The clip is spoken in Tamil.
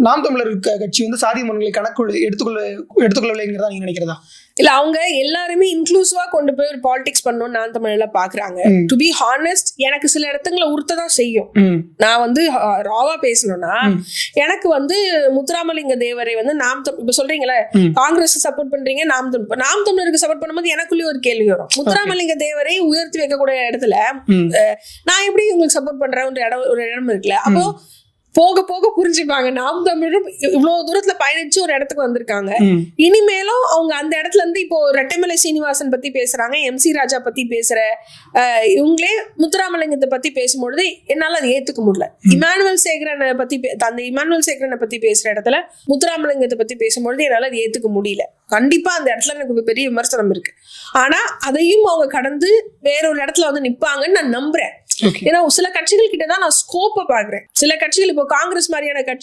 நாம் தமிழர் கட்சி வந்து சாதி மன்னர்களை கணக்கு எடுத்துக்கொள்ளவில்லைங்கிறதா நீங்க நினைக்கிறதா? இல்ல, அவங்க எல்லாருமே இன்க்ளூசிவா கொண்டு போய் ஒரு பாலிடிக்ஸ் பண்ணணும்னு நான் தமிழ்ல பாக்குறாங்க. டு பி ஹானஸ்ட், எனக்கு சில இடத்துல உறுத்ததான் செய்யும். நான் வந்து ராவா பேசணும்னா எனக்கு வந்து முத்துராமலிங்க தேவரை வந்து இப்ப சொல்றீங்களே காங்கிரஸ் சப்போர்ட் பண்றீங்க, நாம் தமிழருக்கு சப்போர்ட் பண்ணும்போது எனக்குள்ளே ஒரு கேள்வி வரும். முத்துராமலிங்க தேவரை உயர்த்தி வைக்கக்கூடிய இடத்துல நான் எப்படி உங்களுக்கு சப்போர்ட் பண்றேன் ஒரு இடம் இருக்குல்ல. அப்போ போக போக புரிஞ்சுப்பாங்க. நாம் தமிழரும் இவ்வளவு தூரத்துல பயணிச்சு ஒரு இடத்துக்கு வந்திருக்காங்க. இனிமேலும் அவங்க அந்த இடத்துல இருந்து இப்போ ரெட்டைமலை சீனிவாசன் பத்தி பேசுறாங்க, MC ராஜா பத்தி பேசுற இவங்களே முத்துராமலிங்கத்தை பத்தி பேசும்பொழுது என்னால அதை ஏத்துக்க முடியல. இமானுவேல் சேகரனை பத்தி பேசுற இடத்துல முத்துராமலிங்கத்தை பத்தி பேசும்பொழுது என்னால அதை ஏத்துக்க முடியல. கண்டிப்பா அந்த இடத்துல எனக்கு பெரிய விமர்சனம் இருக்கு. ஆனா அதையும் அவங்க கடந்து வேறொரு இடத்துல வந்து நிப்பாங்கன்னு நான் நம்புறேன். ஏன்னா சில கட்சிகள் கிட்டதான் நான் ஸ்கோப்பை பாக்குறேன். சில கட்சிகள் இப்போ காங்கிரஸ் மாதிரியான கட்சி